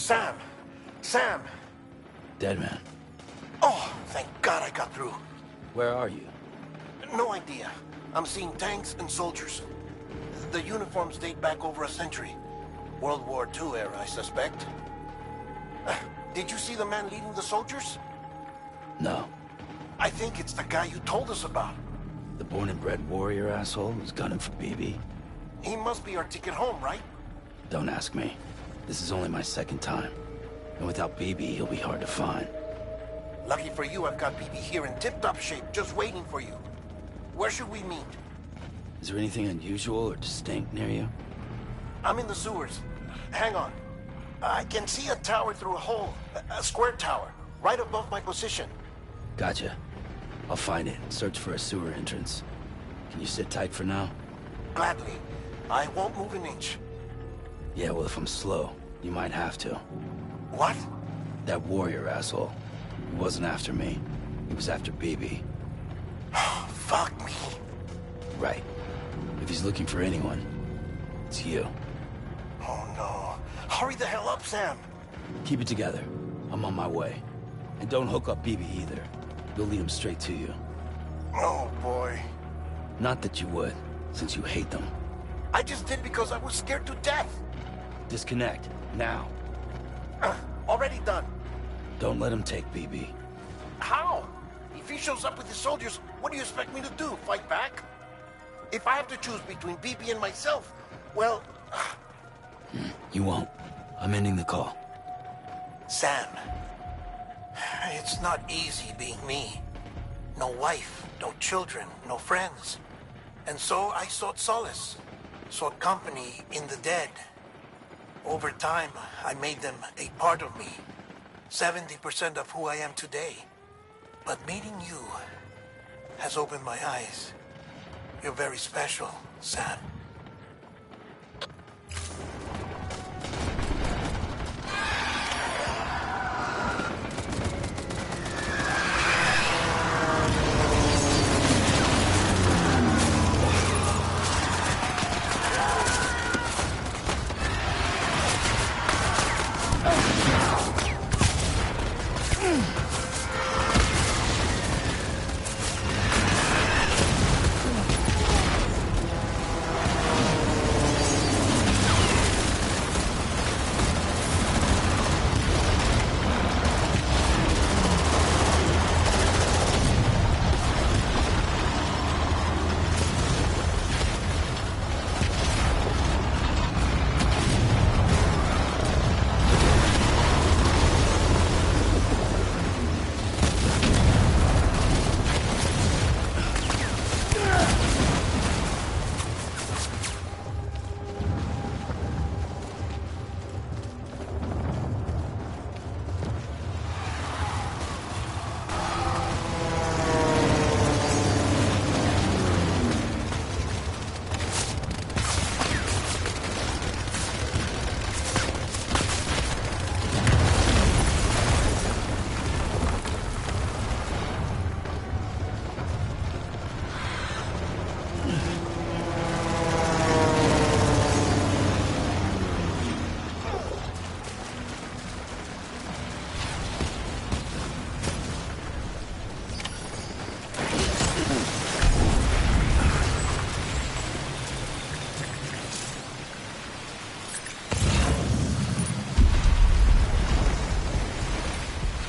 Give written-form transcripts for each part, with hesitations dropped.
Sam! Sam! Dead man. Oh, thank God I got through. Where are you? No idea. I'm seeing tanks and soldiers. The uniforms date back over a century. World War II era, I suspect. Did you see the man leading the soldiers? No. I think it's the guy you told us about. The born and bred warrior asshole who's gunning for BB? He must be our ticket home, right? Don't ask me. This is only my second time. And without BB, he'll be hard to find. Lucky for you, I've got BB here in tip-top shape, just waiting for you. Where should we meet? Is there anything unusual or distinct near you? I'm in the sewers. Hang on. I can see a tower through a hole. A square tower, right above my position. Gotcha. I'll find it. Search for a sewer entrance. Can you sit tight for now? Gladly. I won't move an inch. Yeah, well, if I'm slow, you might have to. What? That warrior asshole. He wasn't after me. He was after BB. Fuck me. Right. If he's looking for anyone, it's you. Oh no. Hurry the hell up, Sam. Keep it together. I'm on my way. And don't hook up BB either. You'll lead him straight to you. Oh boy. Not that you would, since you hate them. I just did because I was scared to death. Disconnect, now. Already done. Don't let him take BB. How? If he shows up with his soldiers, what do you expect me to do? Fight back? If I have to choose between BB and myself, well... You won't. I'm ending the call. Sam, it's not easy being me. No wife, no children, no friends. And so I sought solace, sought company in the dead. Over time, I made them a part of me, 70% of who I am today. But meeting you has opened my eyes. You're very special, Sam.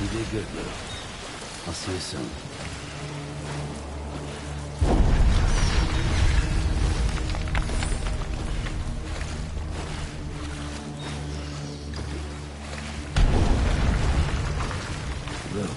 You did good, Lou. I'll see you soon. Lou.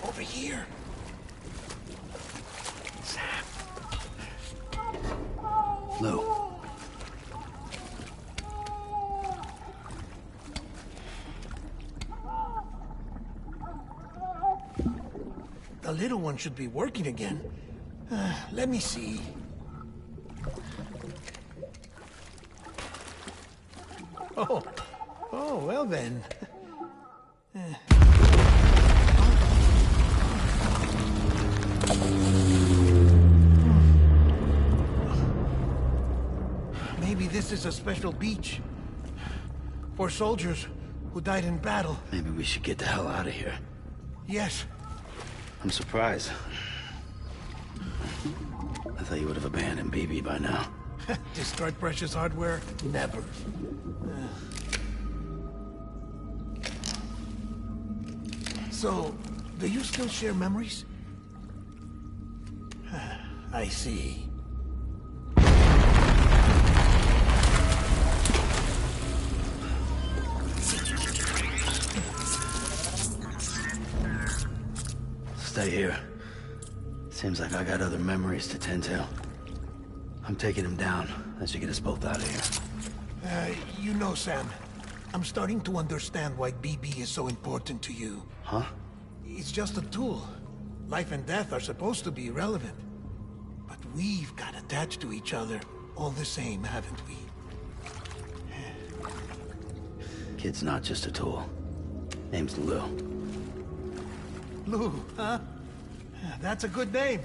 Over here. Sam. Lou. The little one should be working again. Let me see. Oh, well then. Maybe this is a special beach for soldiers who died in battle. Maybe we should get the hell out of here. Yes. I'm surprised. I thought you would have abandoned BB by now. Destroyed precious hardware? Never. So, do you still share memories? I see. Stay here. Seems like I got other memories to tend to. I'm taking him down. That should get us both out of here. You know, Sam, I'm starting to understand why BB is so important to you. Huh? It's just a tool. Life and death are supposed to be irrelevant. But we've got attached to each other all the same, haven't we? Kid's not just a tool. Name's Lou. Lou, huh? That's a good name.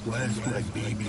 Where's my baby?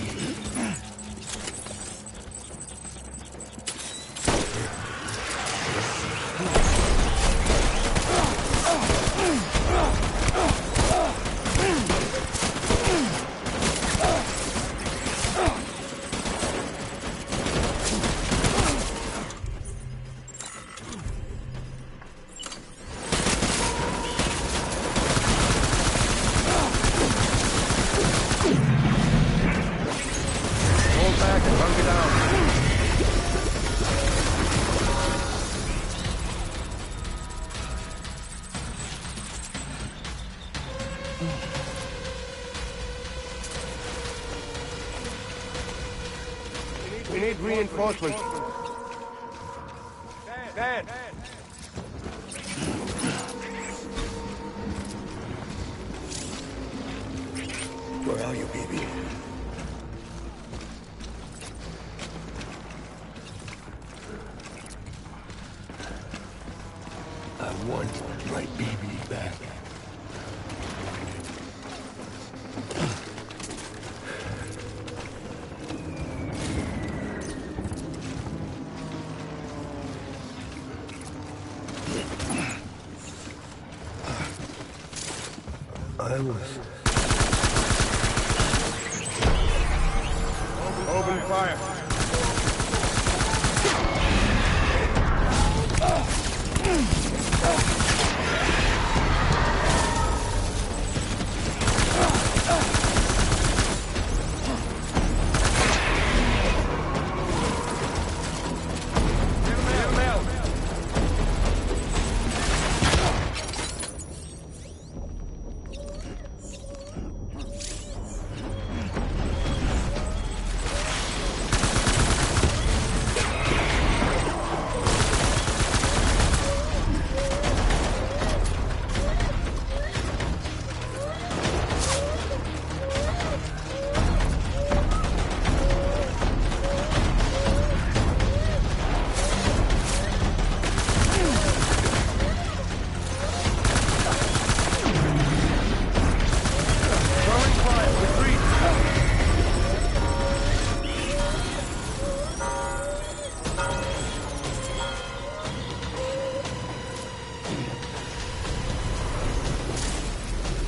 We need reinforcements. Dad! Where are you, baby? I want my baby back. was. Open fire.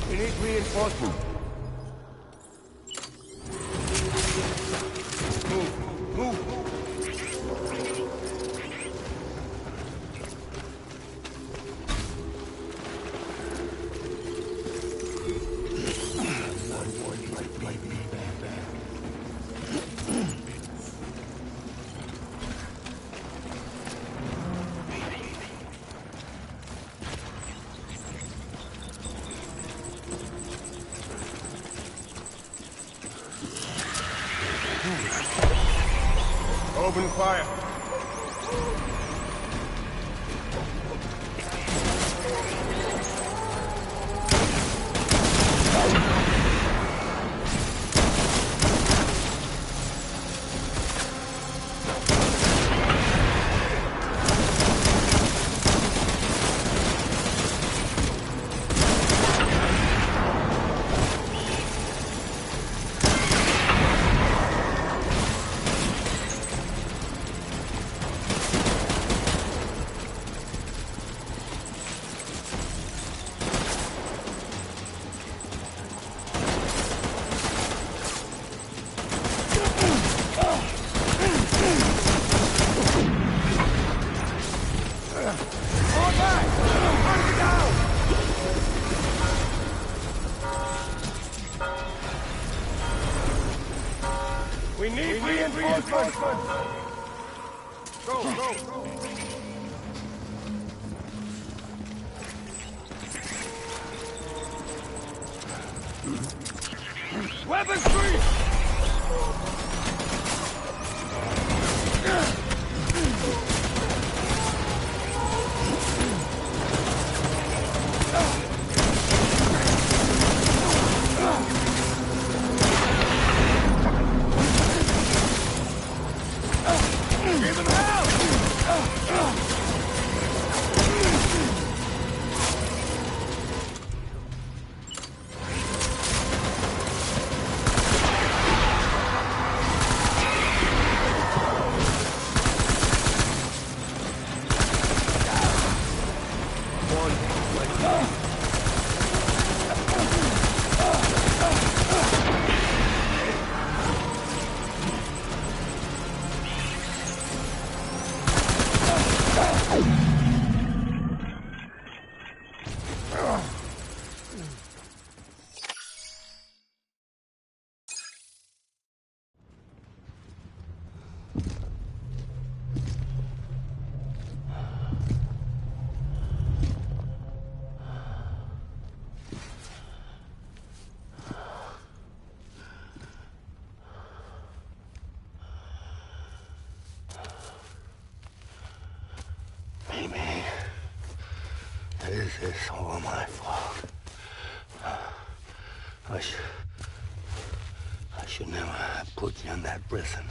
We need reinforcements. Move, move. Open fire. We need reinforcements! Go, go! Weapons free! Give him hell! This is all my fault. I should never have put you in that prison.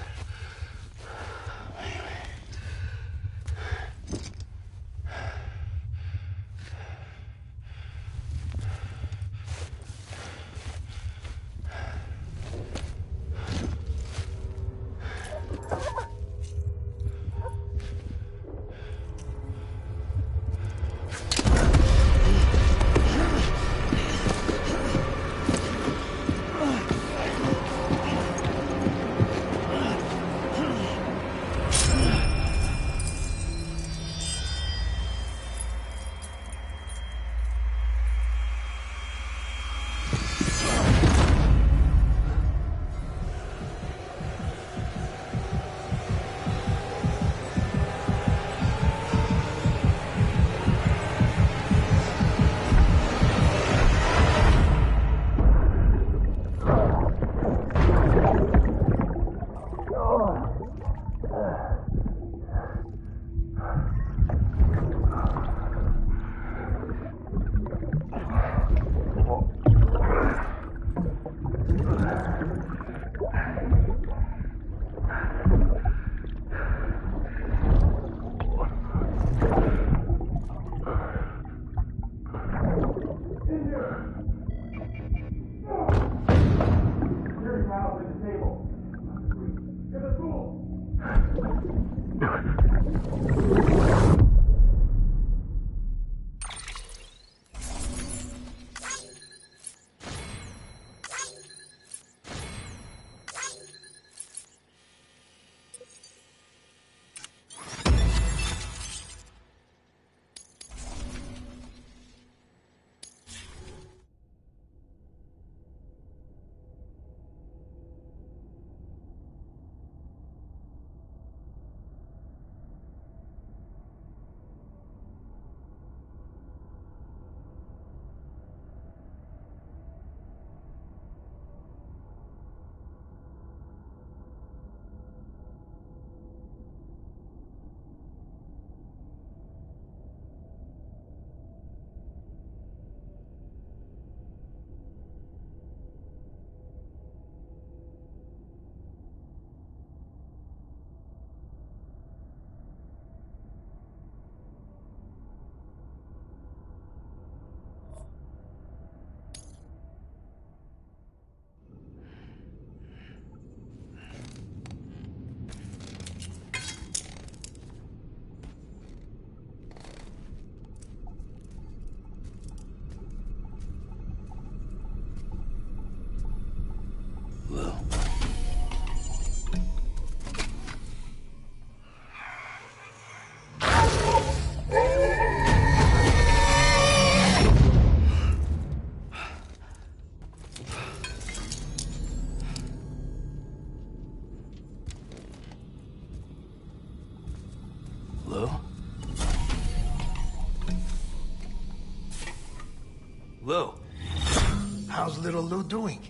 little Lou doing?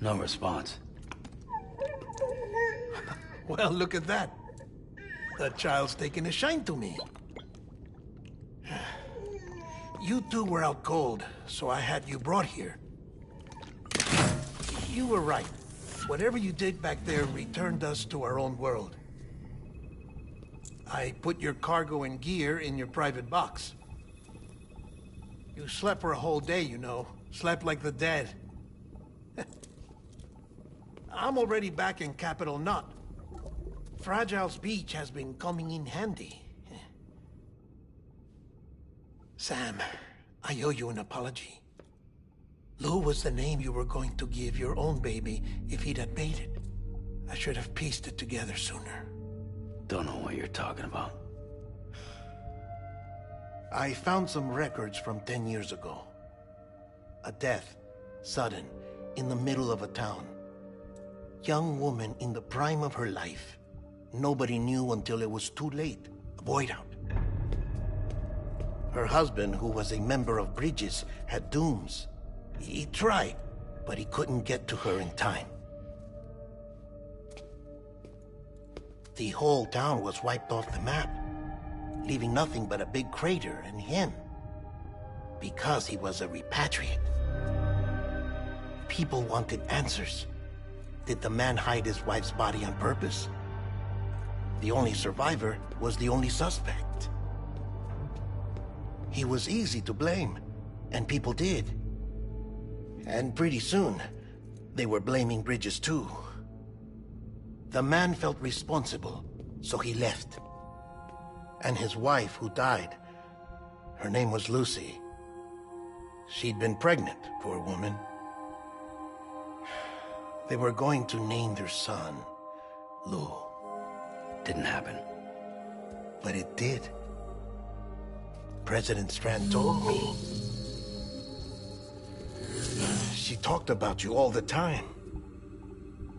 No response. Well, look at that. The child's taking a shine to me. You two were out cold, so I had you brought here. You were right. Whatever you did back there returned us to our own world. I put your cargo and gear in your private box. You slept for a whole day, you know. Slept like the dead. I'm already back in Capital Knot. Fragile's beach has been coming in handy. Sam, I owe you an apology. Lou was the name you were going to give your own baby if he'd had made it. I should have pieced it together sooner. Don't know what you're talking about. I found some records from 10 years ago. A death, sudden, in the middle of a town. Young woman in the prime of her life. Nobody knew until it was too late. A void out. Her husband, who was a member of Bridges, had dooms. He tried, but he couldn't get to her in time. The whole town was wiped off the map, leaving nothing but a big crater and him. Because he was a repatriate. People wanted answers. Did the man hide his wife's body on purpose? The only survivor was the only suspect. He was easy to blame, and people did. And pretty soon, they were blaming Bridges too. The man felt responsible, so he left. And his wife, who died, her name was Lucy. She'd been pregnant, poor woman. They were going to name their son Lou. Didn't happen. But it did. President Strand told me. She talked about you all the time.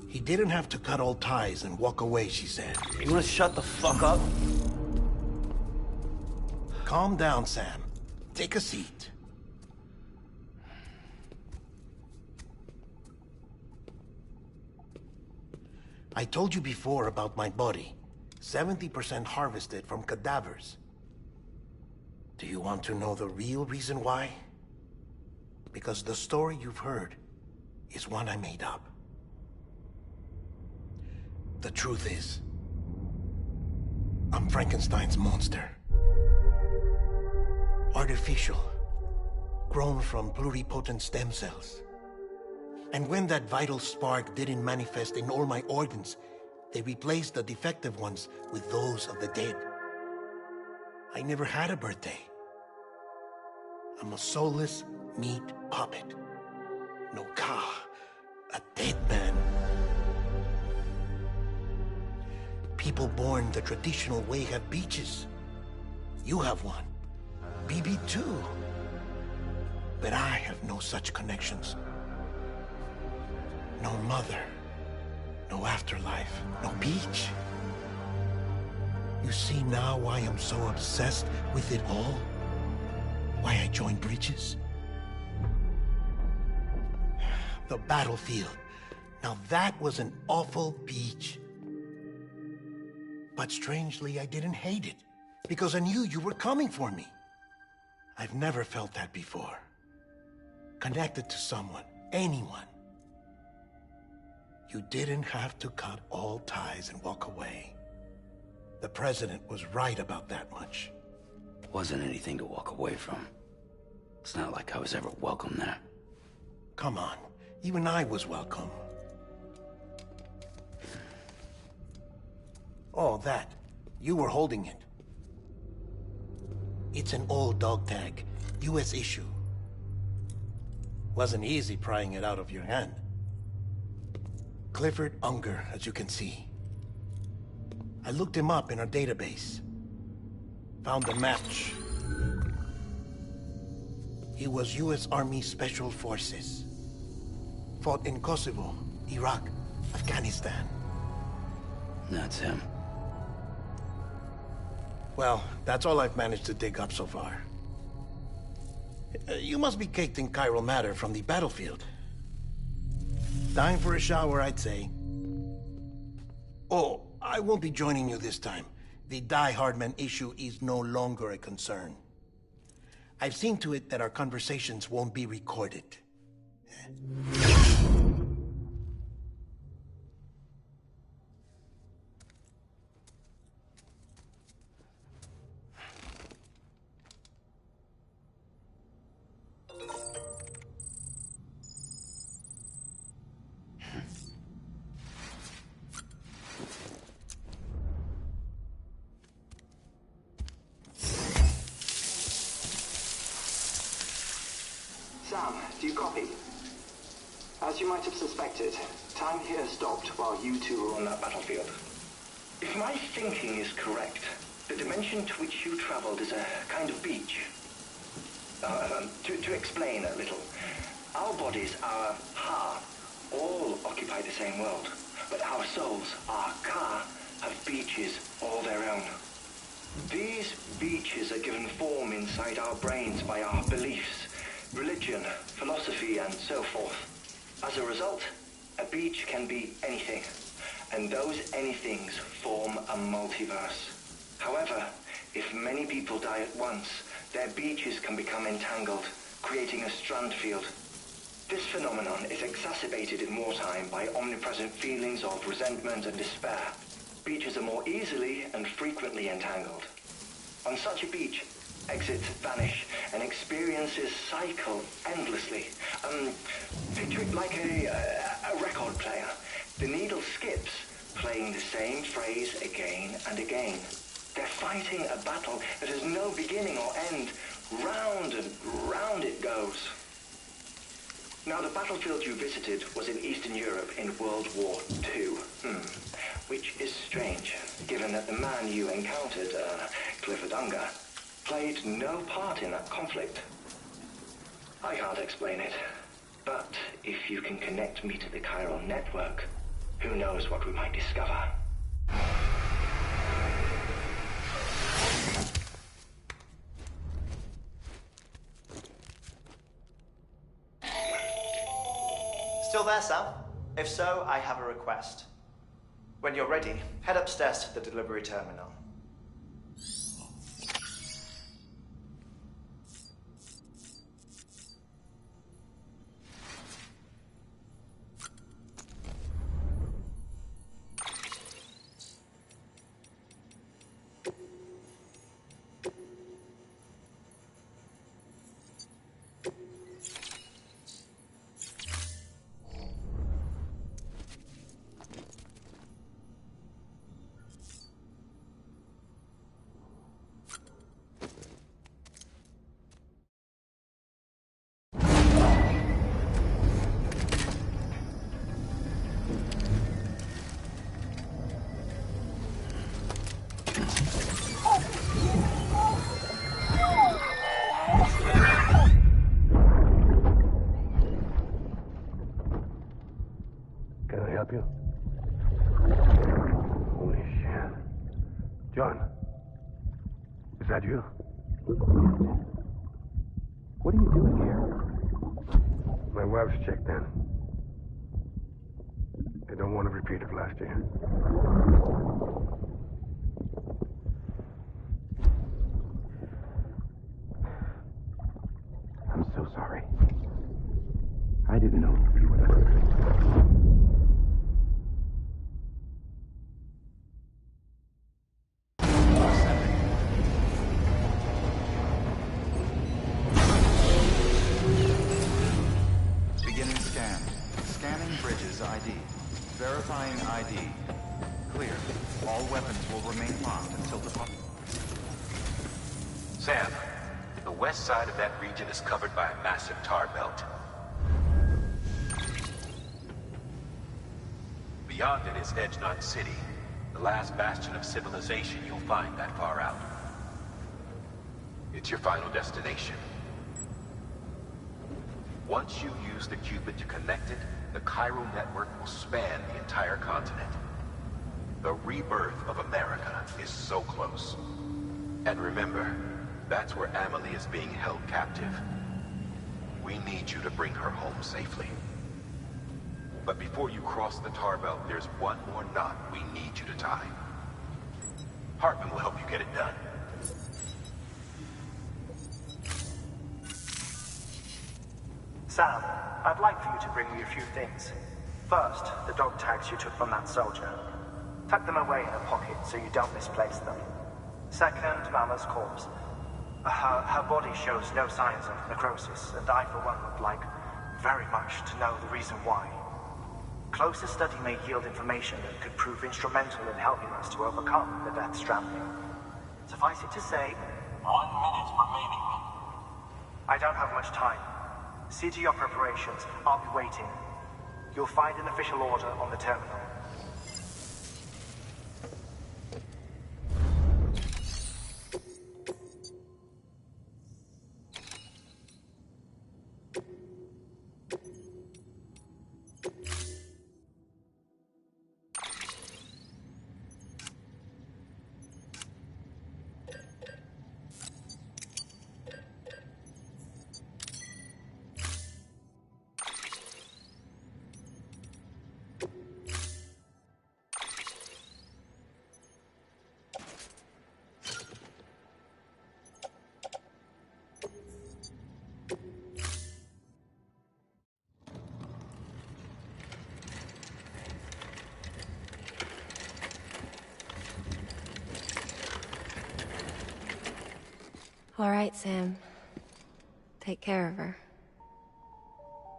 He didn't have to cut all ties and walk away, she said. You wanna shut the fuck up? Calm down, Sam. Take a seat. I told you before about my body. 70% harvested from cadavers. Do you want to know the real reason why? Because the story you've heard is one I made up. The truth is, I'm Frankenstein's monster. Artificial, grown from pluripotent stem cells. And when that vital spark didn't manifest in all my organs, they replaced the defective ones with those of the dead. I never had a birthday. I'm a soulless meat puppet. No ka, a dead man. People born the traditional way have beaches. You have one. BB too. But I have no such connections. No mother. No afterlife. No beach. You see now why I'm so obsessed with it all? Why I joined Bridges? The battlefield. Now that was an awful beach. But strangely, I didn't hate it. Because I knew you were coming for me. I've never felt that before. Connected to someone, anyone. You didn't have to cut all ties and walk away. The president was right about that much. Wasn't anything to walk away from. It's not like I was ever welcome there. Come on, even I was welcome. Oh, that. You were holding it. It's an old dog tag, US issue. Wasn't easy prying it out of your hand. Clifford Unger, as you can see. I looked him up in our database. Found a match. He was US Army Special Forces. Fought in Kosovo, Iraq, Afghanistan. That's him. Well, that's all I've managed to dig up so far. You must be caked in chiral matter from the battlefield. Time for a shower, I'd say. Oh, I won't be joining you this time. The Die Hardman issue is no longer a concern. I've seen to it that our conversations won't be recorded. Sam, do you copy? As you might have suspected, time here stopped while you two were on that battlefield. If my thinking is correct, the dimension to which you traveled is a kind of beach. To explain a little, our bodies, our ha, all occupy the same world, but our souls, our ka, have beaches all their own. These beaches are given form inside our brains by our beliefs, religion, philosophy, and so forth. As a result, a beach can be anything, and those anythings form a multiverse. However, if many people die at once, their beaches can become entangled, creating a strand field. This phenomenon is exacerbated in wartime by omnipresent feelings of resentment and despair. Beaches are more easily and frequently entangled. On such a beach, exits vanish and experiences cycle endlessly. Picture it like a record player. The needle skips, playing the same phrase again and again. They're fighting a battle that has no beginning or end. Round and round it goes. Now, the battlefield you visited was in Eastern Europe in World War II. Which is strange, given that the man you encountered, Clifford Unger, played no part in that conflict. I can't explain it, but if you can connect me to the chiral network, who knows what we might discover. Still there, Sam? If so, I have a request. When you're ready, head upstairs to the delivery terminal. Can I help you? Holy shit. John, is that you? What are you doing here? My wife's checked in. They don't want a repeat of last year. I'm so sorry. I didn't know you were there. Beginning scan. Scanning bridges ID. Verifying ID. Clear. All weapons will remain locked until the... Sam, the west side of that region is covered by a massive tar belt. Beyond it is Edgenot City, the last bastion of civilization you'll find that far out. It's your final destination. Once you use the Cupid to connect it, the chiral network will span the entire continent. The rebirth of America is so close. And remember, that's where Amelie is being held captive. We need you to bring her home safely. But before you cross the tar belt, there's one more knot we need you to tie. Hartman will help you get it done. Sam, I'd like for you to bring me a few things. First, the dog tags you took from that soldier. Tuck them away in a pocket so you don't misplace them. Second, Mama's corpse. Her body shows no signs of necrosis, and I, for one, would like very much to know the reason why. Closer study may yield information that could prove instrumental in helping us to overcome the Death Stranding. Suffice it to say, 1 minute remaining. I don't have much time. See to your preparations. I'll be waiting. You'll find an official order on the terminal. All right, Sam. Take care of her.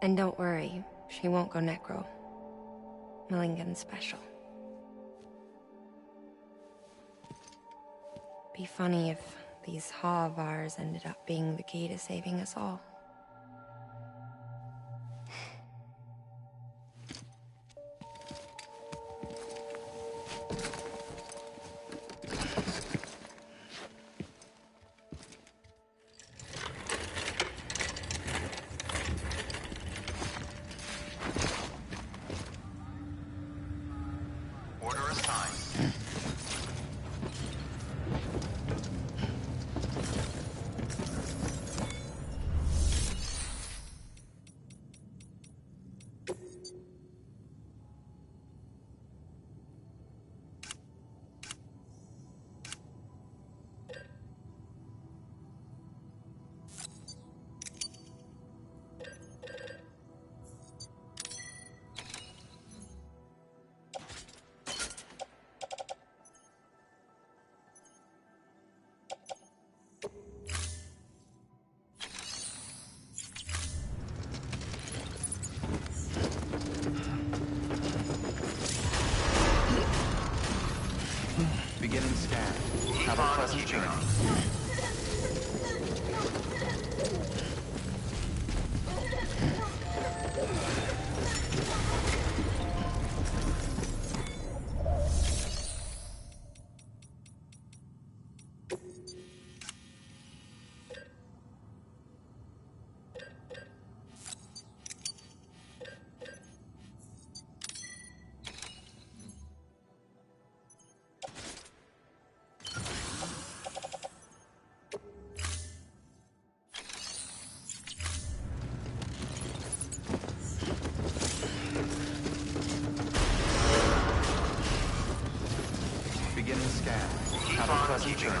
And don't worry, she won't go necro. Milligan special. Be funny if these Ha of ours ended up being the key to saving us all. Beginning scan. Have a pleasant journey. Beginning scan. Have a pleasant journey.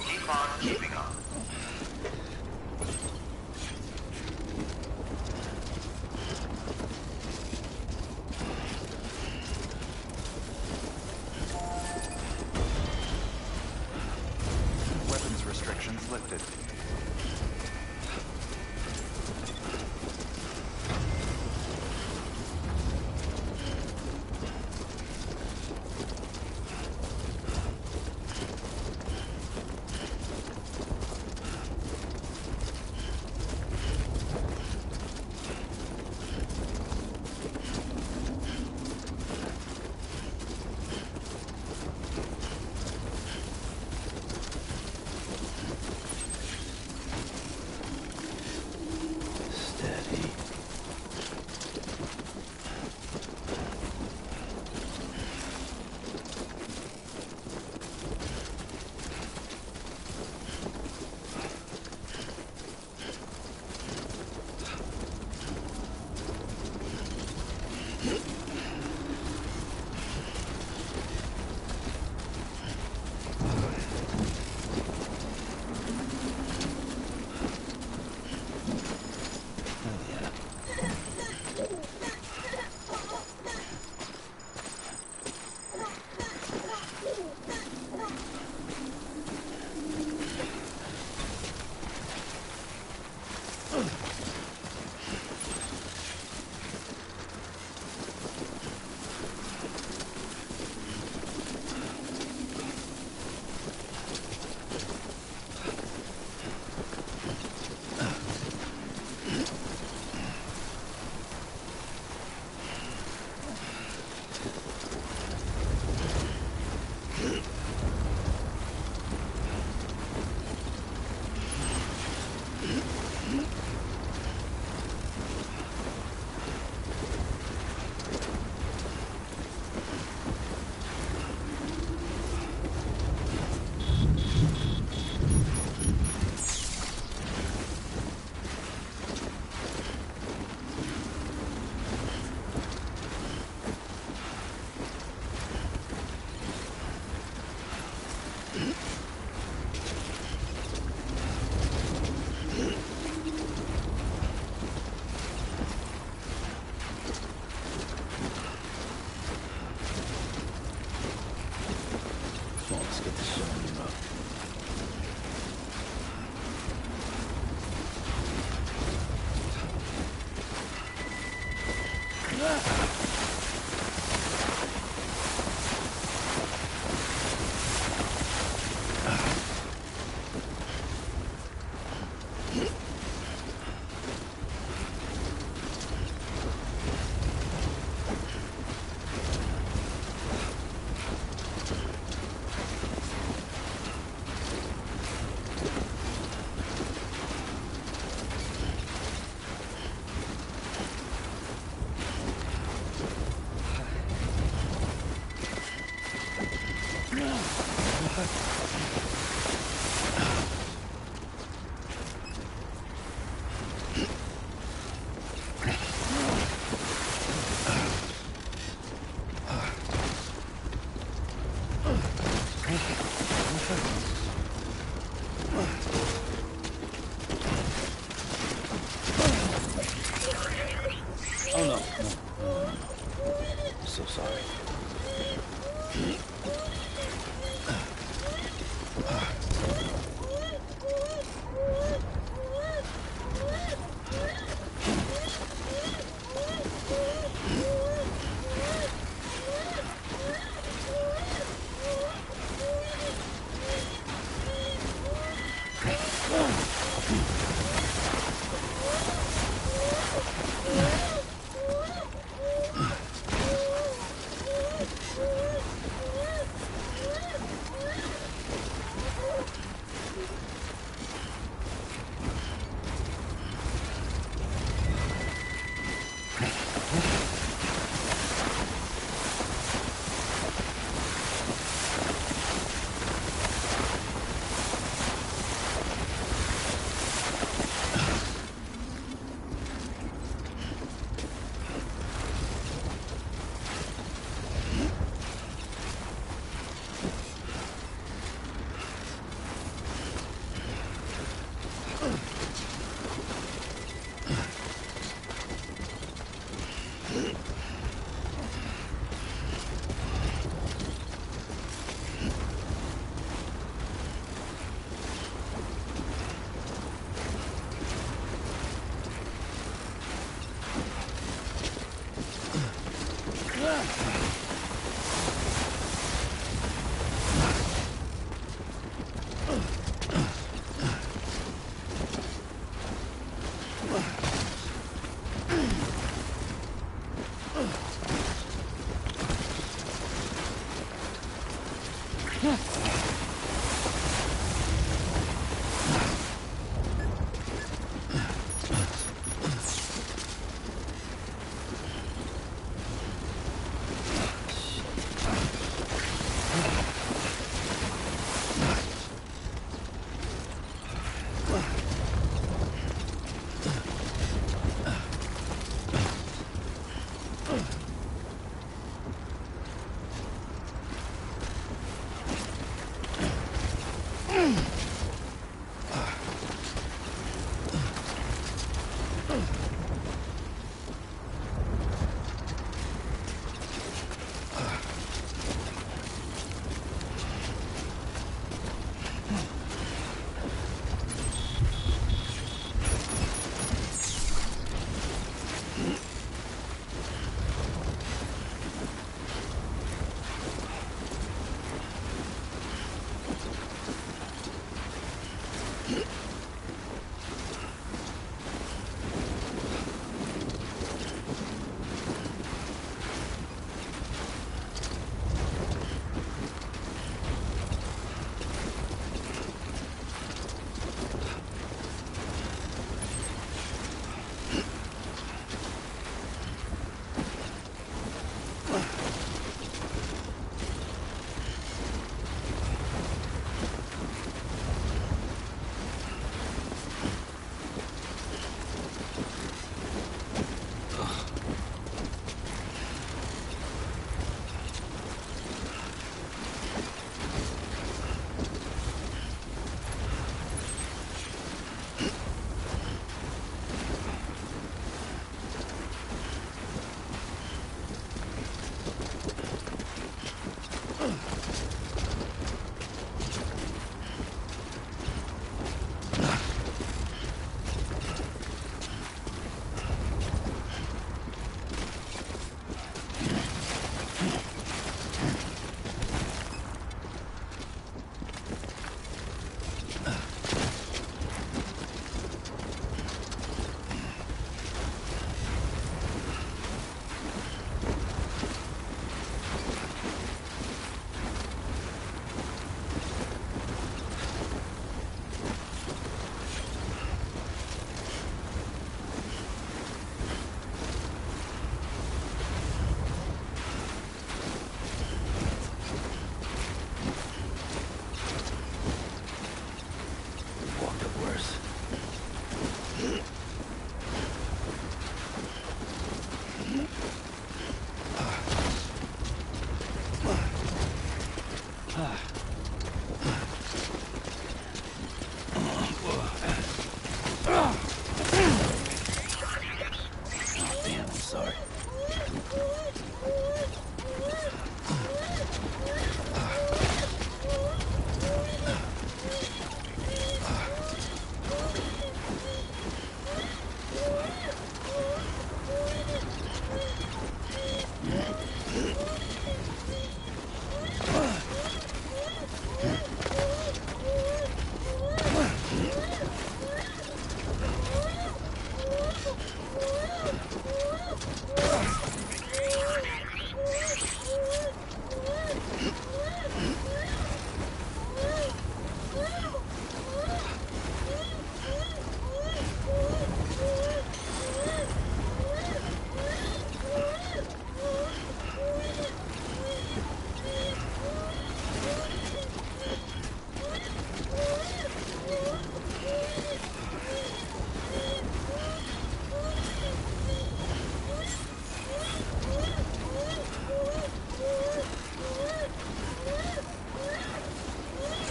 Keep on keeping on. Weapons restrictions lifted.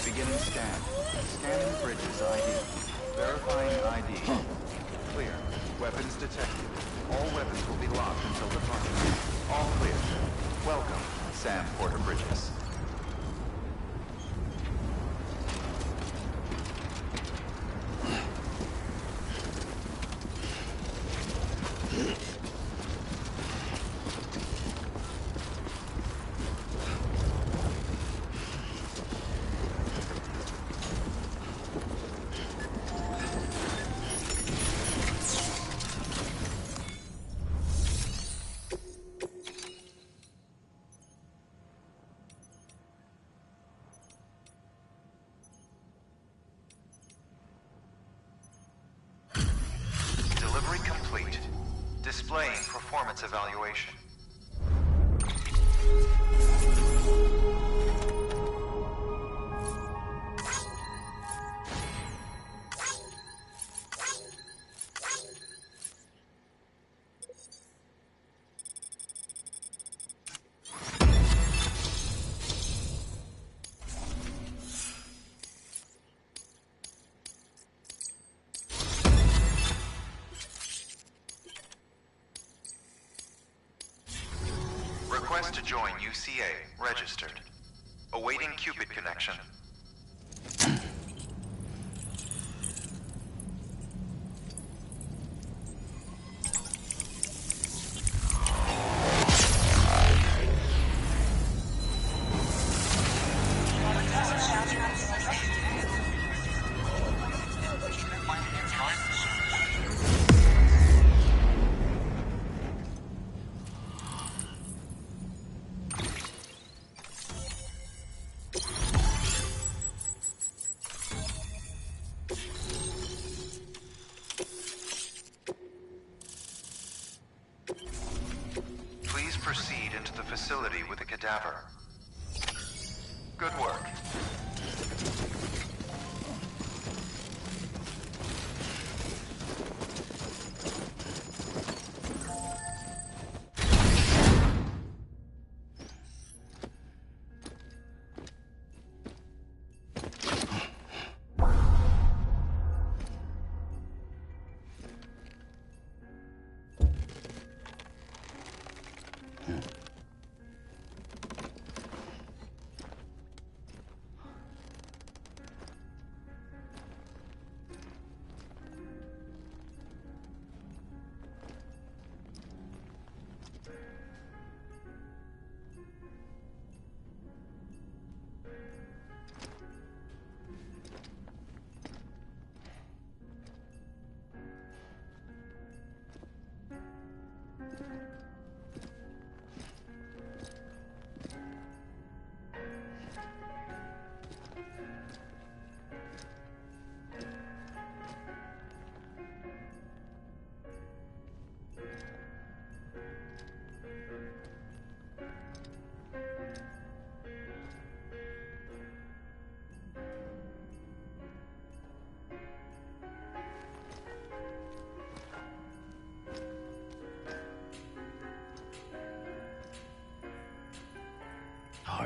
Beginning scan. Scanning bridges ID. Verifying ID. Clear. Weapons detected. All weapons will be locked until departure. All clear. Welcome, Sam Porter Bridges. Displaying performance evaluation. Request to join UCA. Registered. Awaiting Cupid connection. Proceed into the facility with a cadaver. Good work.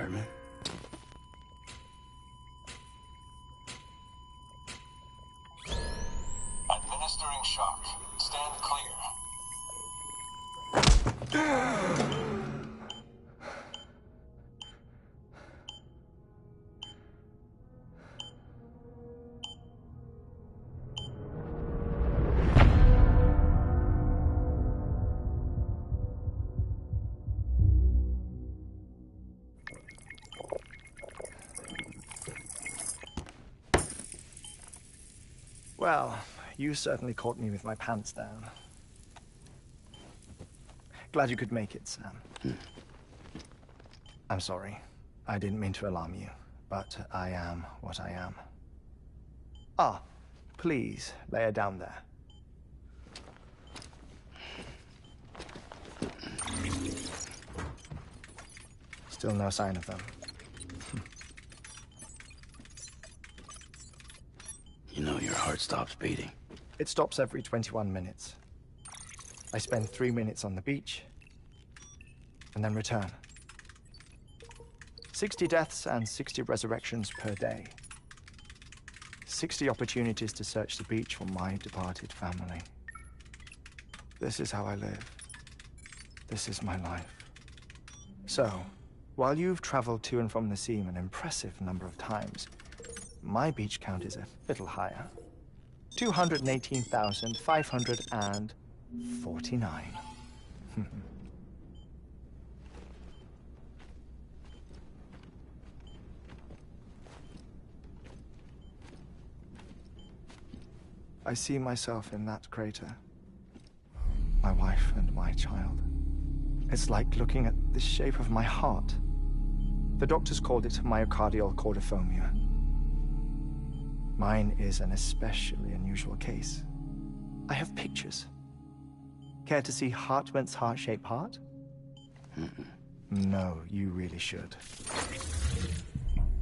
fireman. Administering shock. Stand clear. Well, you certainly caught me with my pants down. Glad you could make it, Sam. I'm sorry. I didn't mean to alarm you, but I am what I am. Ah, please lay her down there. Still no sign of them. You know your heart stops beating. It stops every 21 minutes. I spend 3 minutes on the beach, and then return. 60 deaths and 60 resurrections per day. 60 opportunities to search the beach for my departed family. This is how I live. This is my life. So, while you've traveled to and from the scene an impressive number of times, my beach count is a little higher. 218,549. I see myself in that crater. My wife and my child. It's like looking at the shape of my heart. The doctors called it myocardial cordiformia. Mine is an especially unusual case. I have pictures. Care to see Hartman's heart-shaped heart? No, you really should.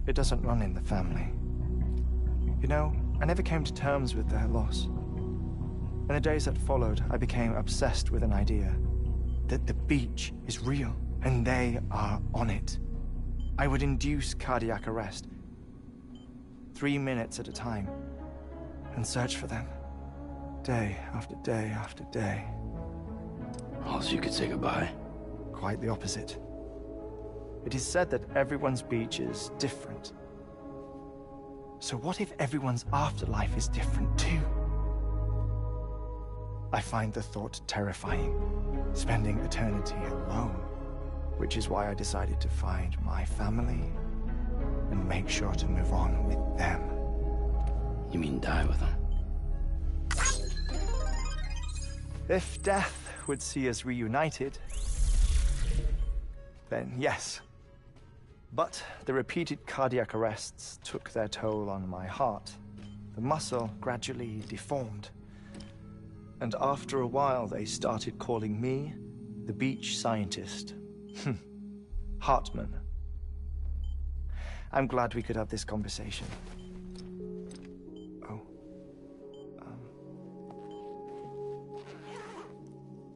It doesn't run in the family. You know, I never came to terms with their loss. In the days that followed, I became obsessed with an idea that the beach is real, and they are on it. I would induce cardiac arrest, 3 minutes at a time, and search for them, day after day after day. Also, you could say goodbye. Quite the opposite. It is said that everyone's beach is different. So what if everyone's afterlife is different too? I find the thought terrifying, spending eternity alone, which is why I decided to find my family and make sure to move on with them. You mean die with them? If death would see us reunited, then yes. But the repeated cardiac arrests took their toll on my heart. The muscle gradually deformed. And after a while, they started calling me the beach scientist. Hartman. I'm glad we could have this conversation. Oh.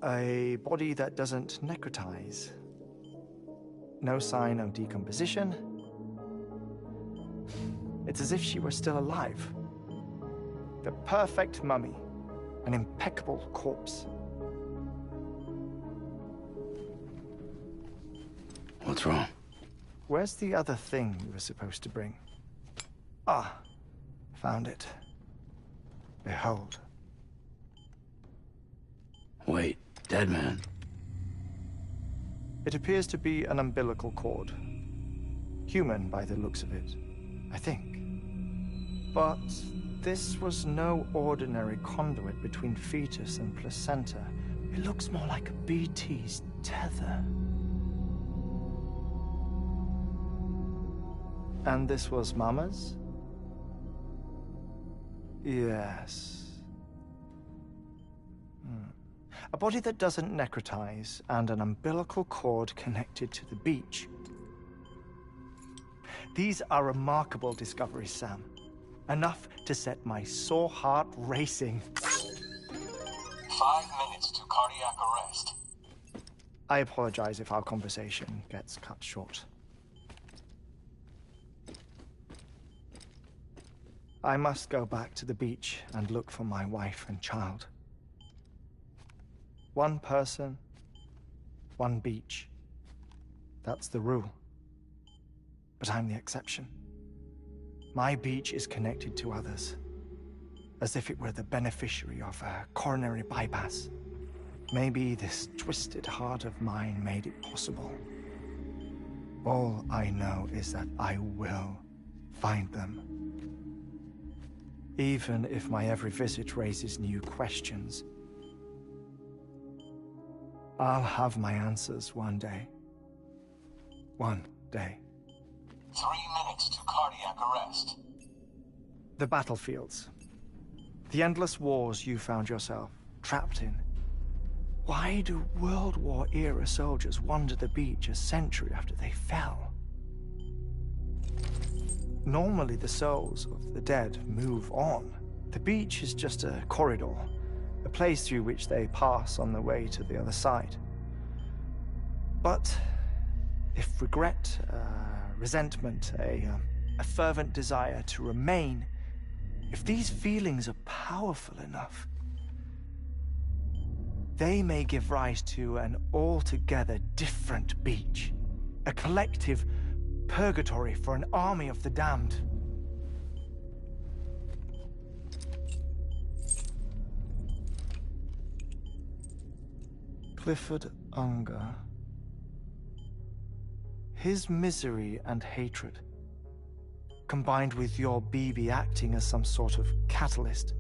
A body that doesn't necrotize. No sign of decomposition. It's as if she were still alive. The perfect mummy. An impeccable corpse. What's wrong? Where's the other thing you were supposed to bring? Ah, found it. Behold. Wait, dead man? It appears to be an umbilical cord. Human by the looks of it, I think. But this was no ordinary conduit between fetus and placenta. It looks more like a BT's tether. And this was Mama's? Yes. A body that doesn't necrotize, and an umbilical cord connected to the beach. These are remarkable discoveries, Sam. Enough to set my sore heart racing. 5 minutes to cardiac arrest. I apologize if our conversation gets cut short. I must go back to the beach and look for my wife and child. One person, one beach. That's the rule. But I'm the exception. My beach is connected to others, as if it were the beneficiary of a coronary bypass. Maybe this twisted heart of mine made it possible. All I know is that I will find them. Even if my every visit raises new questions. I'll have my answers one day. One day. 3 minutes to cardiac arrest. The battlefields. The endless wars you found yourself trapped in. Why do World War-era soldiers wander the beach a century after they fell? Normally the souls of the dead move on. The beach is just a corridor, a place through which they pass on the way to the other side. But if regret, resentment, a fervent desire to remain, if these feelings are powerful enough, they may give rise to an altogether different beach, a collective purgatory for an army of the damned. Clifford Unger. His misery and hatred, combined with your BB acting as some sort of catalyst,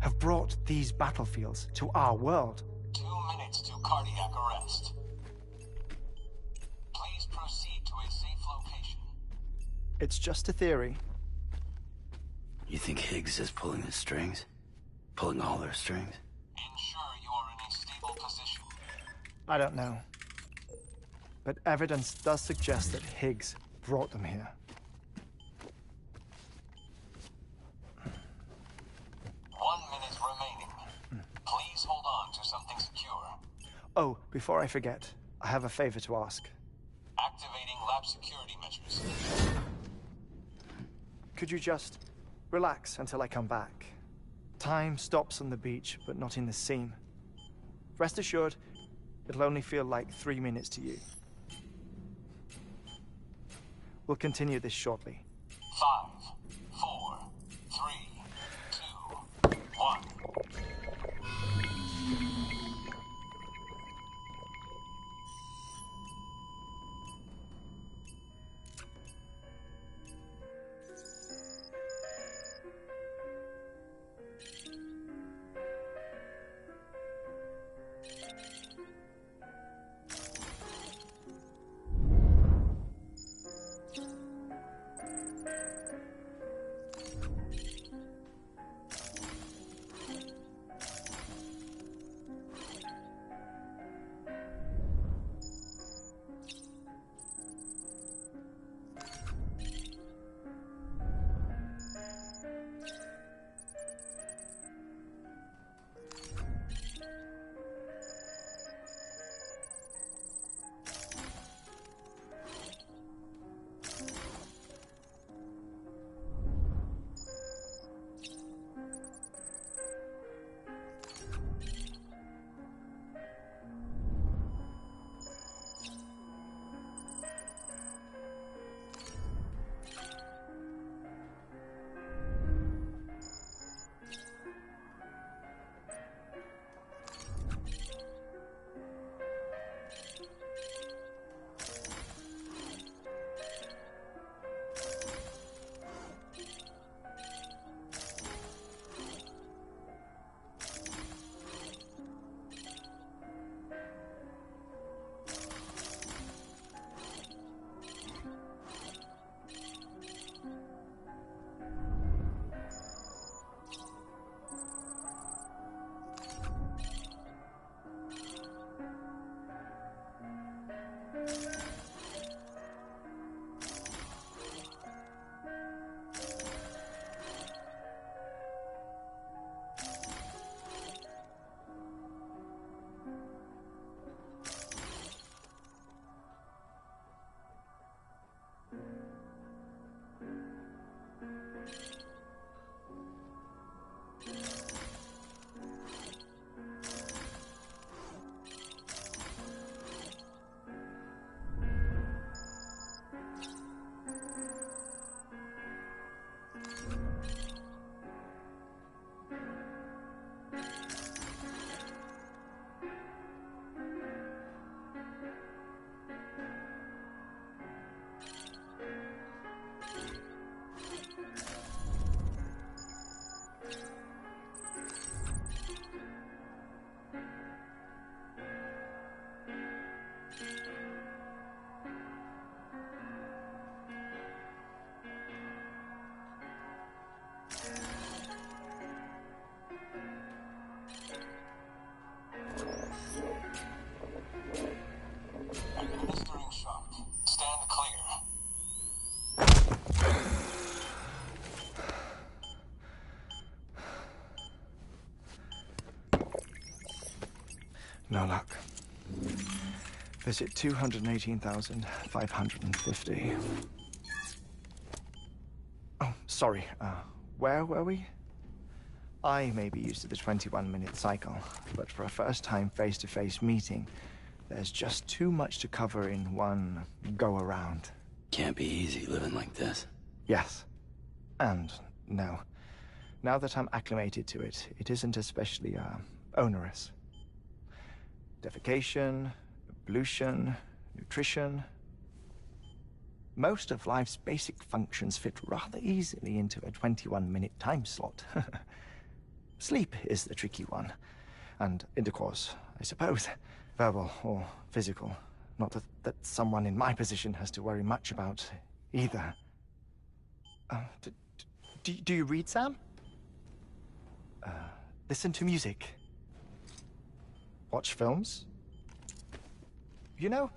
have brought these battlefields to our world. 2 minutes to cardiac arrest. Please proceed to a safe location. It's just a theory. You think Higgs is pulling the strings? Pulling all their strings? Ensure you are in a stable position. I don't know. But evidence does suggest that Higgs brought them here. 1 minute remaining. Please hold on to something secure. Oh, before I forget, I have a favor to ask. Activating lab security measures. Could you just relax until I come back? Time stops on the beach, but not in the scene. Rest assured, it'll only feel like 3 minutes to you. We'll continue this shortly. 5, 4, 3, 2, 1. No luck. Visit 218,550. Oh, sorry. Where were we? I may be used to the 21-minute cycle, but for a first-time face-to-face meeting, there's just too much to cover in one go-around. Can't be easy living like this. Yes. And no. Now that I'm acclimated to it, it isn't especially, onerous. Defecation, ablution, nutrition. Most of life's basic functions fit rather easily into a 21-minute time slot. Sleep is the tricky one. And intercourse, I suppose. Verbal or physical. Not that someone in my position has to worry much about either. Do you read, Sam? Listen to music. Watch films. You know,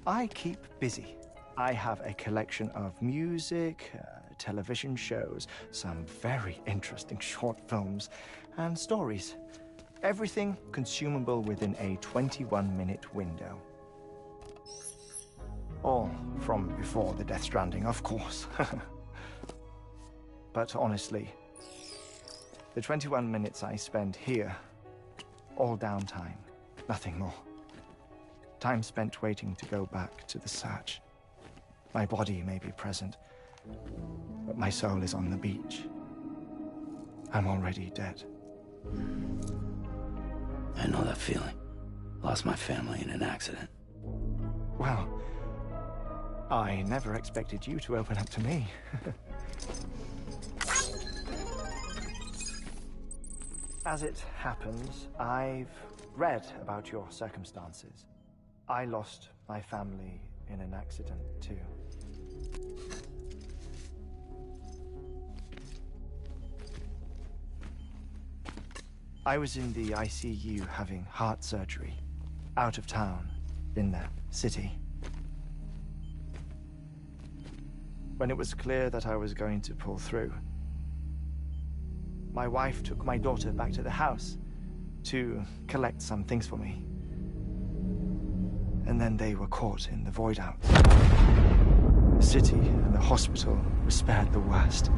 I keep busy. I have a collection of music, television shows, some very interesting short films, and stories. Everything consumable within a 21-minute window. All from before the Death Stranding, of course. But honestly, the 21 minutes I spend here, all downtime, nothing more. Time spent waiting to go back to the search. My body may be present, but my soul is on the beach. I'm already dead. I know that feeling. Lost my family in an accident. Well, I never expected you to open up to me. As it happens, I've read about your circumstances. I lost my family in an accident, too. I was in the ICU having heart surgery. Out of town, in the city. When it was clear that I was going to pull through, my wife took my daughter back to the house to collect some things for me. And then they were caught in the void out. The city and the hospital were spared the worst,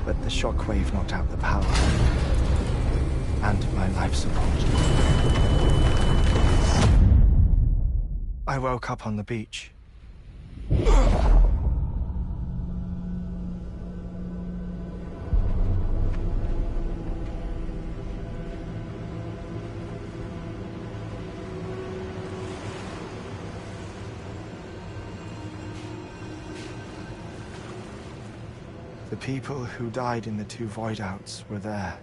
but the shockwave knocked out the power and my life support. I woke up on the beach. The people who died in the two void outs were there.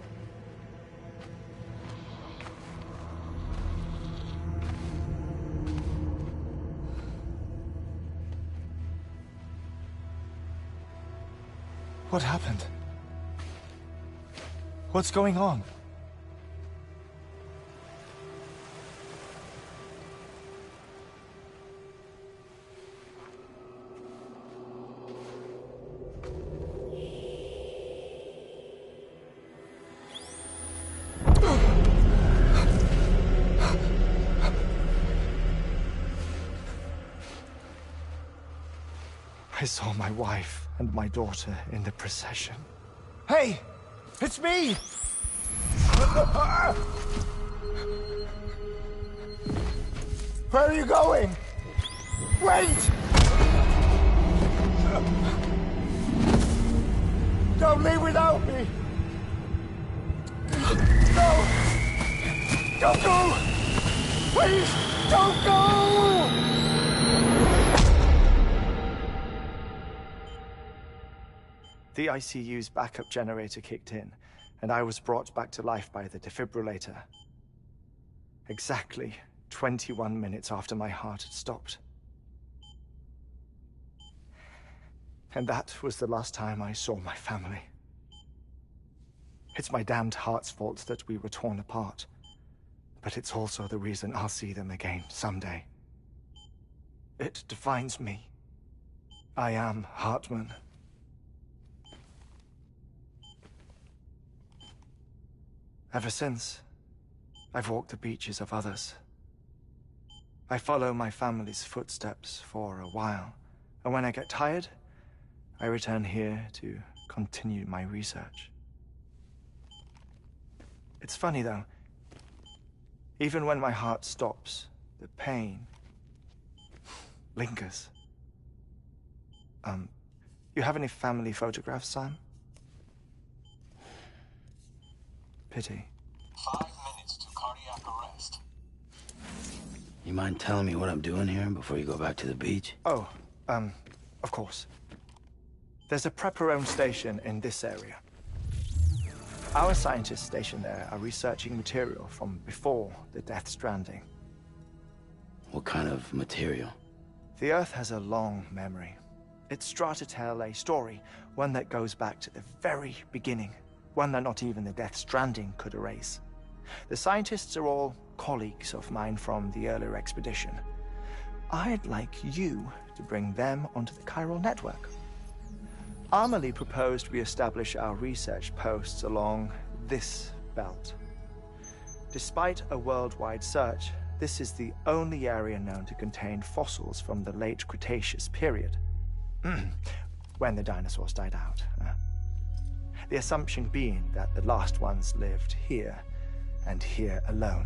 What happened? What's going on? I saw my wife and my daughter in the procession. Hey! It's me! Where are you going? Wait! Don't leave without me! No! Don't go! Please, don't go! The ICU's backup generator kicked in, and I was brought back to life by the defibrillator. Exactly 21 minutes after my heart had stopped. And that was the last time I saw my family. It's my damned heart's fault that we were torn apart, but it's also the reason I'll see them again someday. It defines me. I am Hartman. Ever since, I've walked the beaches of others. I follow my family's footsteps for a while, and when I get tired, I return here to continue my research. It's funny though, even when my heart stops, the pain lingers. You have any family photographs, Sam? Pity. 5 minutes to cardiac arrest. You mind telling me what I'm doing here before you go back to the beach? Oh, of course. There's a Prepper-owned station in this area. Our scientists stationed there are researching material from before the Death Stranding. What kind of material? The Earth has a long memory. It's trying to tell a story, one that goes back to the very beginning, one that not even the Death Stranding could erase. The scientists are all colleagues of mine from the earlier expedition. I'd like you to bring them onto the chiral network. Amelie proposed we establish our research posts along this belt. Despite a worldwide search, this is the only area known to contain fossils from the late Cretaceous period. When the dinosaurs died out. The assumption being that the last ones lived here, and here alone.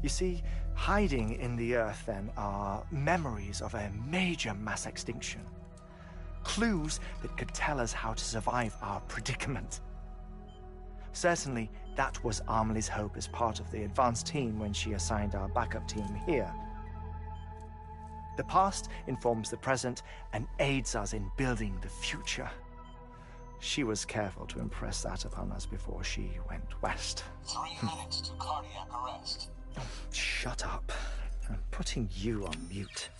You see, hiding in the Earth then are memories of a major mass extinction. Clues that could tell us how to survive our predicament. Certainly, that was Amelie's hope as part of the advanced team when she assigned our backup team here. The past informs the present and aids us in building the future. She was careful to impress that upon us before she went west. 3 minutes to cardiac arrest. Oh, shut up. I'm putting you on mute.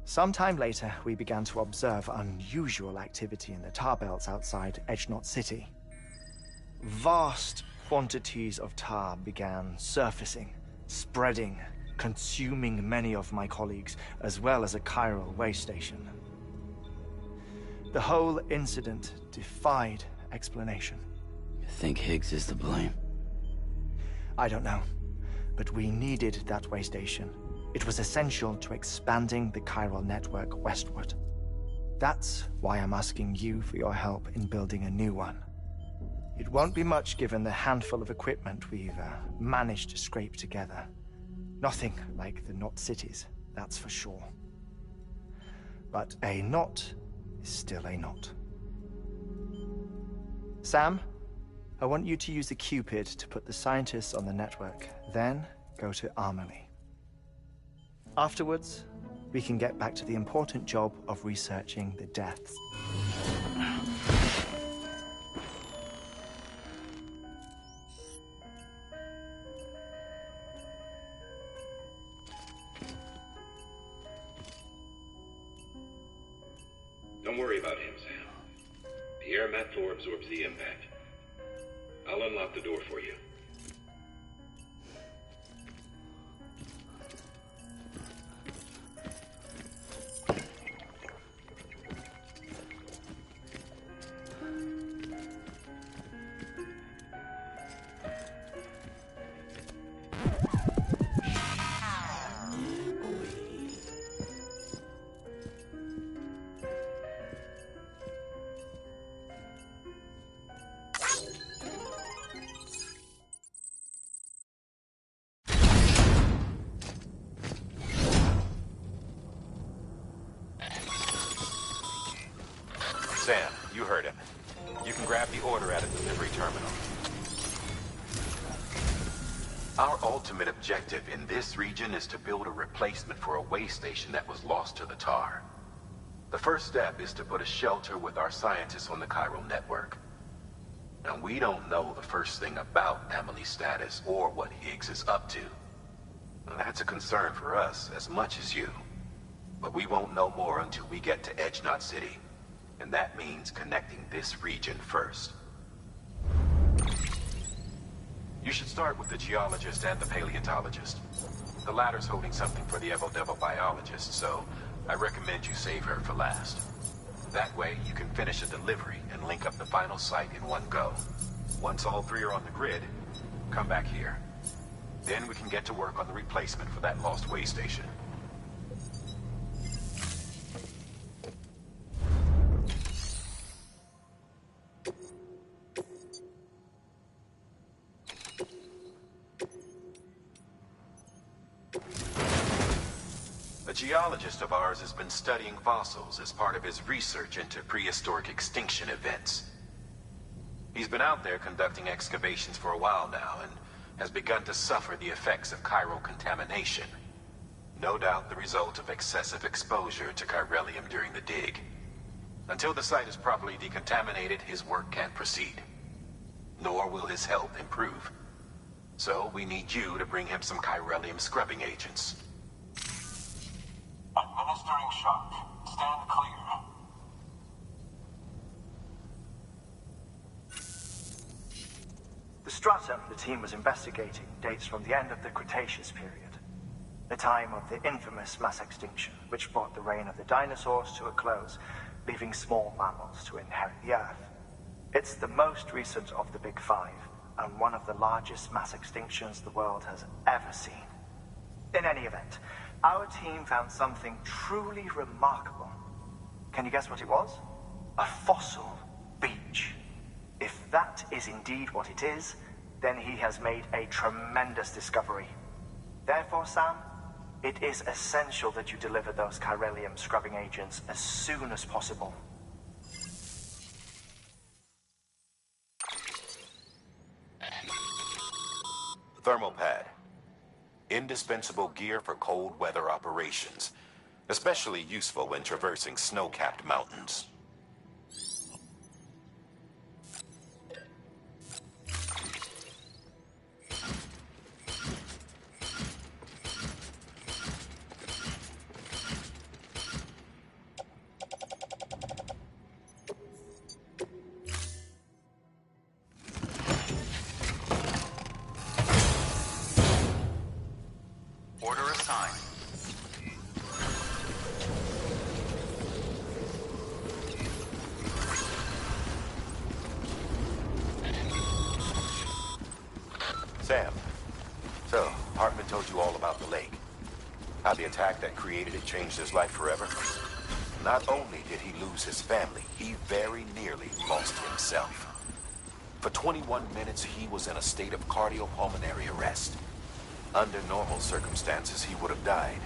Sometime later, we began to observe unusual activity in the tar belts outside Edgenot City. Vast quantities of tar began surfacing, spreading, consuming many of my colleagues, as well as a chiral way station. The whole incident defied explanation. You think Higgs is to blame? I don't know, but we needed that way station. It was essential to expanding the chiral network westward. That's why I'm asking you for your help in building a new one. It won't be much given the handful of equipment we've managed to scrape together. Nothing like the knot cities, that's for sure. But a knot is still a knot. Sam, I want you to use the Cupid to put the scientists on the network, then go to Amelie. Afterwards, we can get back to the important job of researching the deaths. Don't worry about him, Sam. The air mat floor absorbs the impact. I'll unlock the door for you. Sam, you heard him. You can grab the order at a delivery terminal. Our ultimate objective in this region is to build a replacement for a way station that was lost to the tar. The first step is to put a shelter with our scientists on the chiral network. Now, we don't know the first thing about Amelie's status or what Higgs is up to. That's a concern for us as much as you. But we won't know more until we get to Edgenot City. And that means connecting this region first. You should start with the geologist and the paleontologist. The latter's holding something for the Evo-Devo biologist, so I recommend you save her for last. That way, you can finish a delivery and link up the final site in one go. Once all three are on the grid, come back here. Then we can get to work on the replacement for that lost way station. A geologist of ours has been studying fossils as part of his research into prehistoric extinction events. He's been out there conducting excavations for a while now and has begun to suffer the effects of chiral contamination. No doubt the result of excessive exposure to chiralium during the dig. Until the site is properly decontaminated, his work can't proceed. Nor will his health improve. So we need you to bring him some chiralium scrubbing agents. Administering shock. Stand clear. The stratum the team was investigating dates from the end of the Cretaceous period, the time of the infamous mass extinction, which brought the reign of the dinosaurs to a close, leaving small mammals to inherit the Earth. It's the most recent of the Big Five, and one of the largest mass extinctions the world has ever seen. In any event, our team found something truly remarkable. Can you guess what it was? A fossil beach. If that is indeed what it is, then he has made a tremendous discovery. Therefore, Sam, it is essential that you deliver those chiralium scrubbing agents as soon as possible. Thermal pad. Indispensable gear for cold weather operations, especially useful when traversing snow-capped mountains. Order assigned. Sam, so Hartman told you all about the lake. How the attack that created it changed his life forever. Not only did he lose his family, he very nearly lost himself. For 21 minutes, he was in a state of cardiopulmonary arrest. Under normal circumstances, he would have died.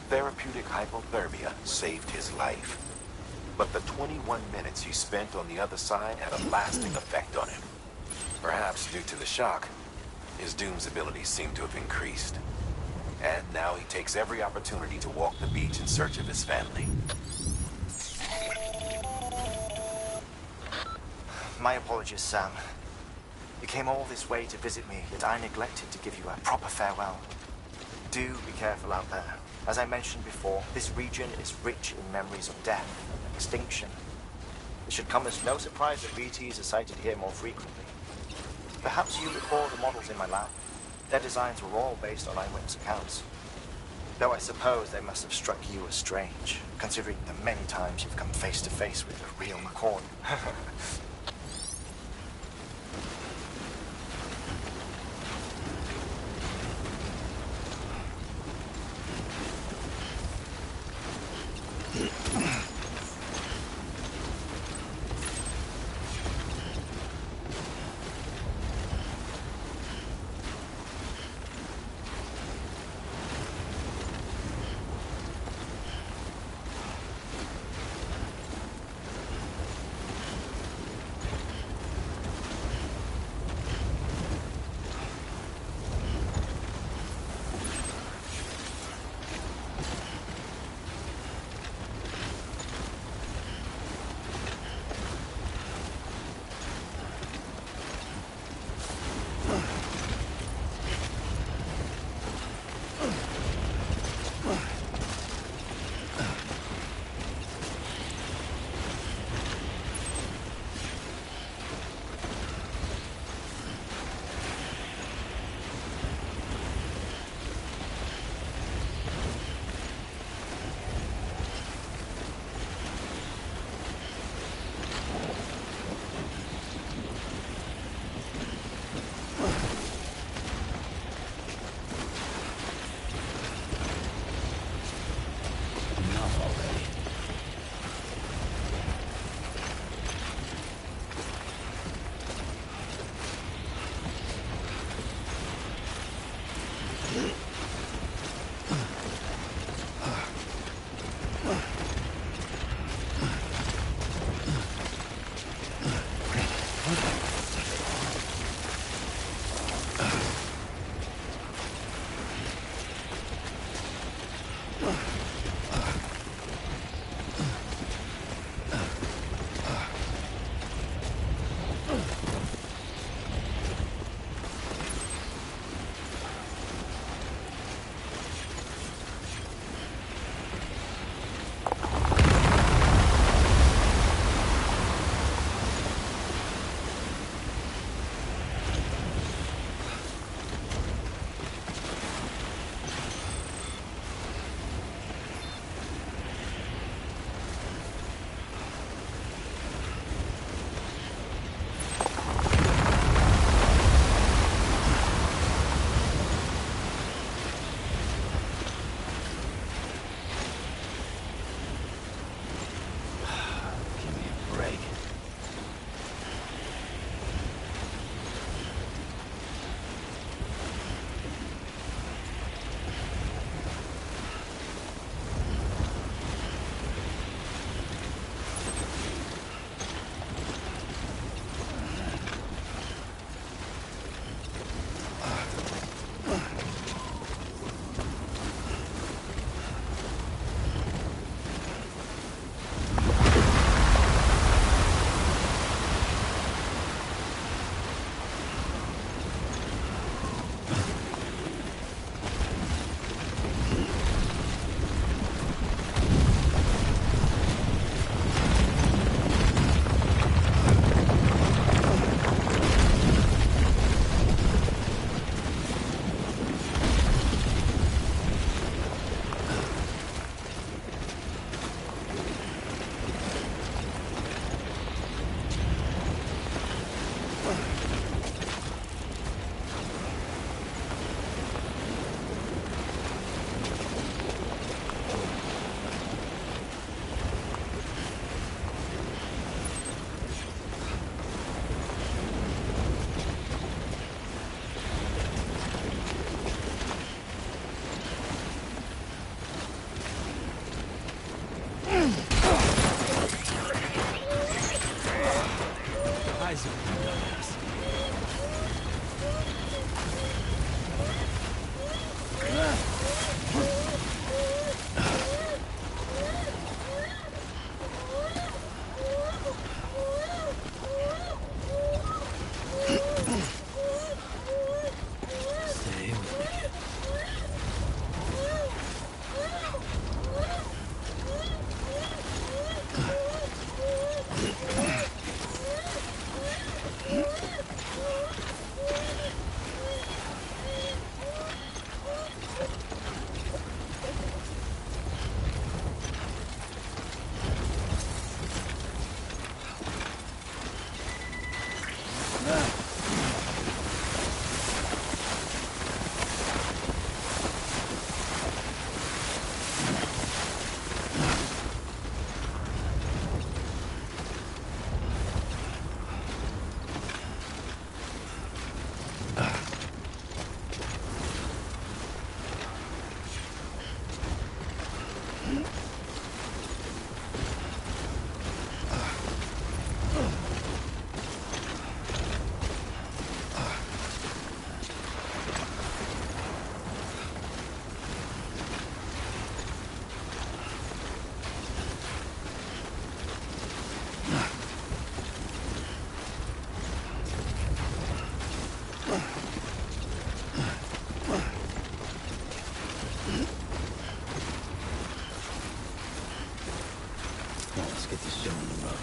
Therapeutic hypothermia saved his life. But the 21 minutes he spent on the other side had a lasting effect on him. Perhaps due to the shock, his Doom's abilities seem to have increased. And now he takes every opportunity to walk the beach in search of his family. My apologies, Sam. You came all this way to visit me, yet I neglected to give you a proper farewell. Do be careful out there. As I mentioned before, this region is rich in memories of death and extinction. It should come as no surprise that BTs are sighted here more frequently. Perhaps you recall the models in my lab. Their designs were all based on eyewitness accounts. Though I suppose they must have struck you as strange, considering the many times you've come face to face with a real McCoy. Let's get this show on the road.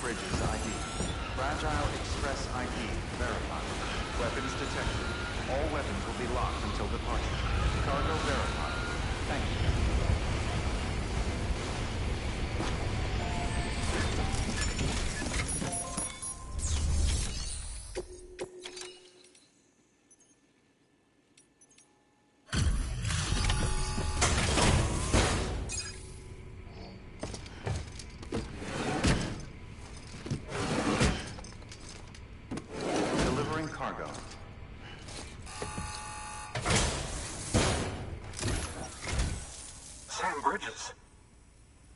Bridges ID. Fragile Express ID verified. Weapons detected. All weapons will be locked until departure. Cargo verified. Thank you. Cargo. Sam Bridges.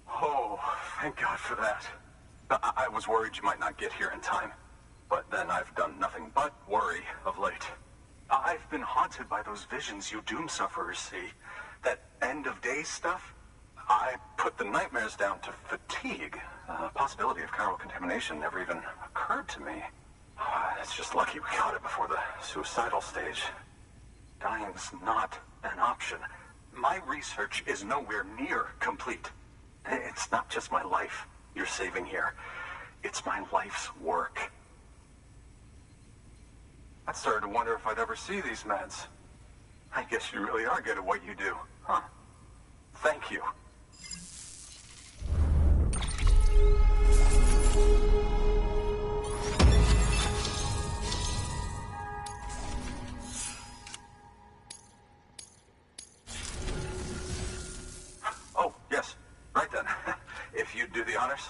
Oh, thank God for that. I was worried you might not get here in time. But then I've done nothing but worry of late. I've been haunted by those visions you doom sufferers see. That end of days stuff. I put the nightmares down to fatigue. The possibility of chiral contamination never even occurred to me. It's just lucky we got it before the suicidal stage. Dying's not an option. My research is nowhere near complete. It's not just my life you're saving here. It's my life's work. I started to wonder if I'd ever see these meds. I guess you really are good at what you do, huh? Thank you. Oh, yes. Right then. If you'd do the honors.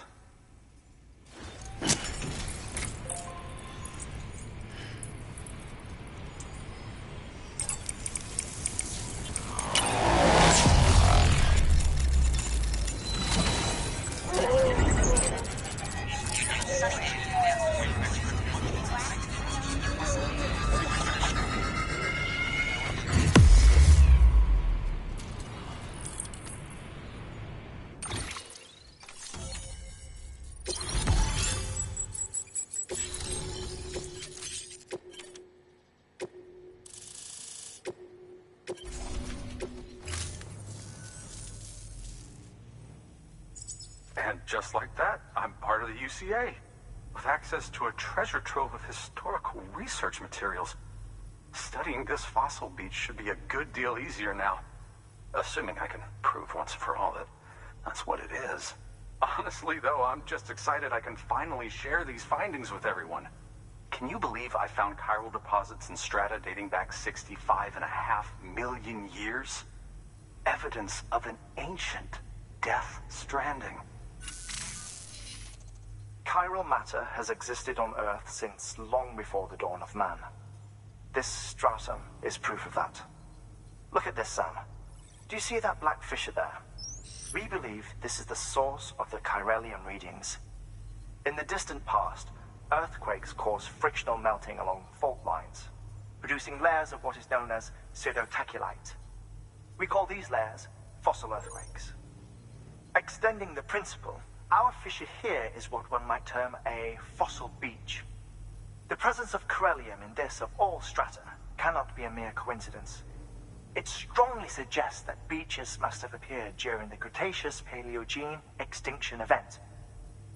And just like that, I'm part of the UCA, with access to a treasure trove of historical research materials. Studying this fossil beach should be a good deal easier now, assuming I can prove once and for all that that's what it is. Honestly, though, I'm just excited I can finally share these findings with everyone. Can you believe I found chiral deposits in strata dating back 65.5 million years? Evidence of an ancient Death Stranding. Chiral matter has existed on Earth since long before the dawn of man. This stratum is proof of that. Look at this, Sam. Do you see that black fissure there? We believe this is the source of the chiralium readings. In the distant past, earthquakes cause frictional melting along fault lines, producing layers of what is known as pseudotaculite. We call these layers fossil earthquakes. Extending the principle, our fissure here is what one might term a fossil beach. The presence of chiralium in this of all strata cannot be a mere coincidence. It strongly suggests that beaches must have appeared during the Cretaceous-Paleogene extinction event.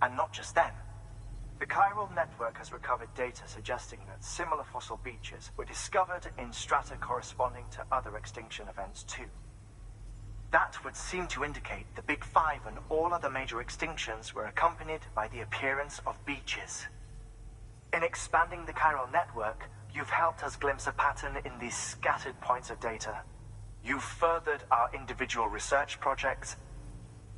And not just then. The chiral network has recovered data suggesting that similar fossil beaches were discovered in strata corresponding to other extinction events too. That would seem to indicate the Big Five and all other major extinctions were accompanied by the appearance of beaches. In expanding the chiral network, you've helped us glimpse a pattern in these scattered points of data. You've furthered our individual research projects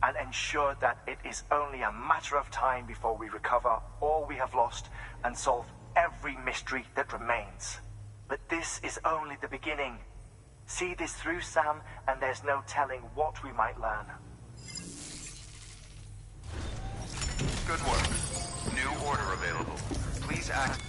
and ensured that it is only a matter of time before we recover all we have lost and solve every mystery that remains. But this is only the beginning. See this through, Sam, and there's no telling what we might learn. Good work. New order available. Please act.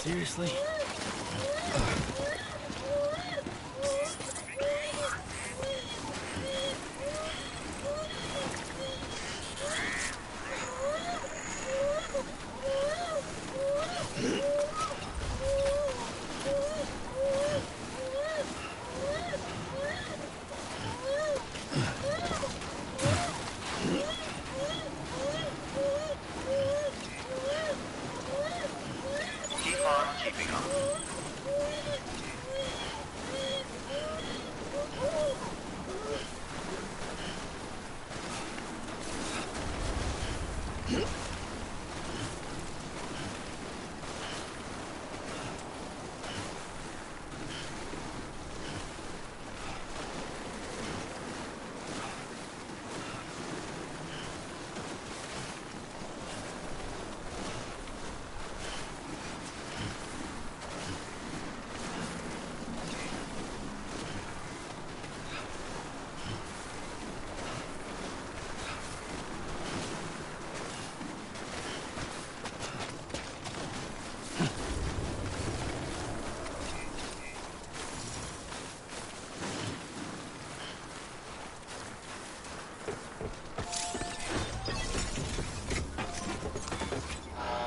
Seriously? Keep on keeping on.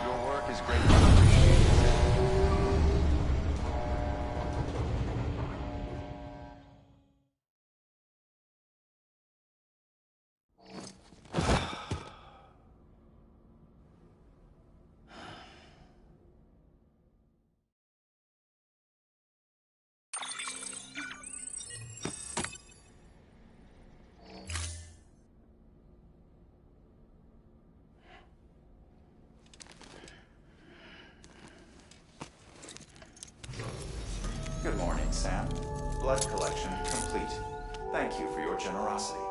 Your work is greatly appreciated. Good morning, Sam. Blood collection complete. Thank you for your generosity.